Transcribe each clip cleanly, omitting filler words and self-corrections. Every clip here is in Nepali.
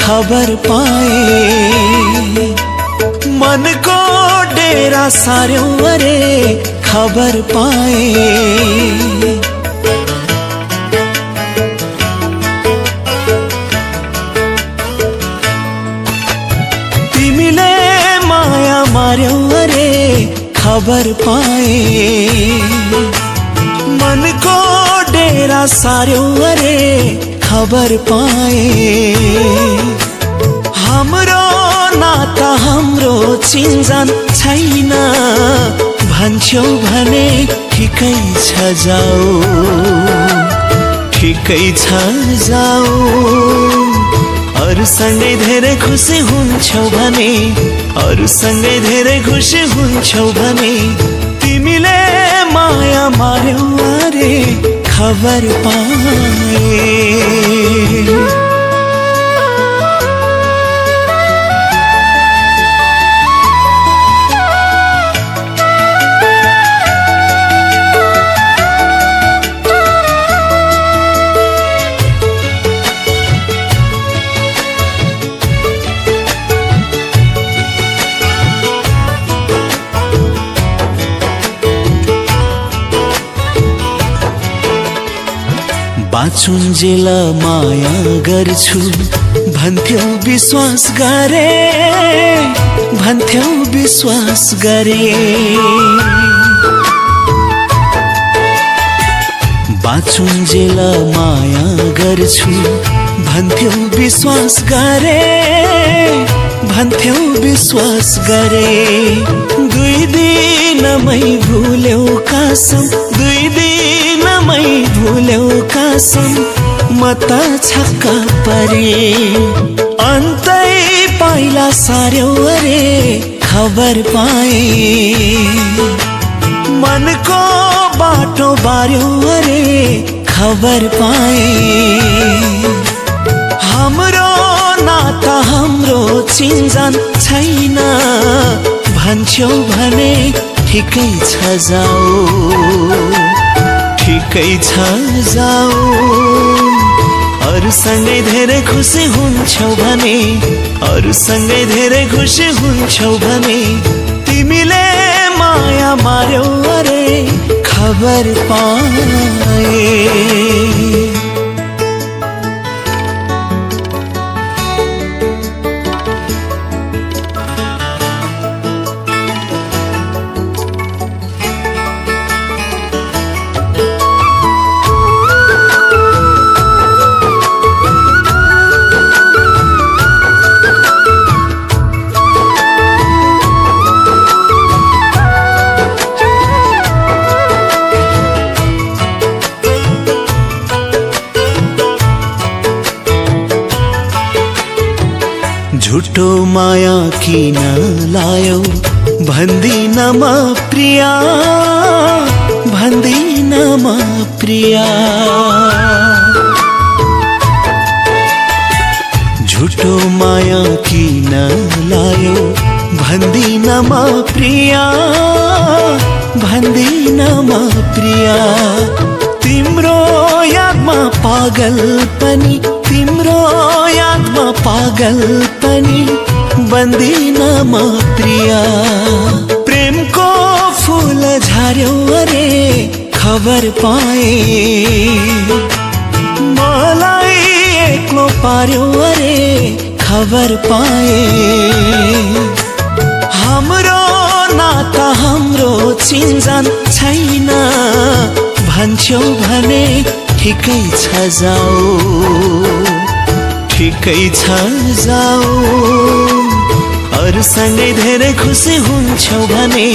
खबर पाए। मनको डेरा सार्यो अरे खबर पाए। तिमीले माया मार्यो अरे खबर पाए। मनको डेरा सार्यो अरे खबर पाए। हाम्रो नाता हाम्रो चिन्जान छैन भन्छौ भने ठिकै छ जाऊ, ठिकै छ जाऊ। अरूसँगै धेरै खुसी हुन्छौ भने, अरूसँगै धेरै खुसी हुन्छौ भने तिमीले माया मार्यौ अरे खबर पाए। बाँचुन्जेल माया गर्छु भन्थ्यौ विश्वास गरे, भन्थ्यौ विश्वास गरे। बाँचुन्जेल माया गर्छु भन्थ्यौ विश्वास गरे, भन्थ्यौ विश्वास गरे। दुई दिनमै भुल्यौ कसम, दुई दिनमै भुल्यौ कसम, म त छक्क परे। अन्तै पाइला सार्यौ अरे खबर पाए। मनको बाटो बार्यौ अरे खबर पाए। हाम्रो नाता हाम्रो चिन्जान छैन भन्छौ भने ठिकै छ जाऊ, ठिकै छ जाऊ। अरूसँगै धेरै खुसी हुन्छौ भने, अरूसँगै धेरै खुसी हुन्छौ भने तिमीले माया मार्यौ अरे खबर पाए। झुटो माया किन लायौ भन्दिन म प्रिया, भन्दिन म प्रिया। झुटो माया किन लायौ भन्दिन म प्रिया, भन्दिन म प्रिया। तिम्रो यादमा पागल पनि, तिम्रो यादमा पागल पनि बन्दिन म प्रिया। प्रेमको फूल झर्यौ अरे खबर पाए। मलाई एक्लो पार्यौ अरे खबर पाए। हाम्रो नाता हाम्रो चिन्जान छैन भन्छौ भने ठिकै छ जाऊ, ठिकै छ जाऊ। अरूसँगै धेरै खुसी हुन्छौ भने,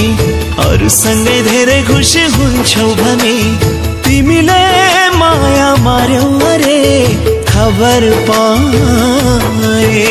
अरूसँगै धेरै खुसी हुन्छौ भने तिमीले माया मार्यौ अरे खबर पाए।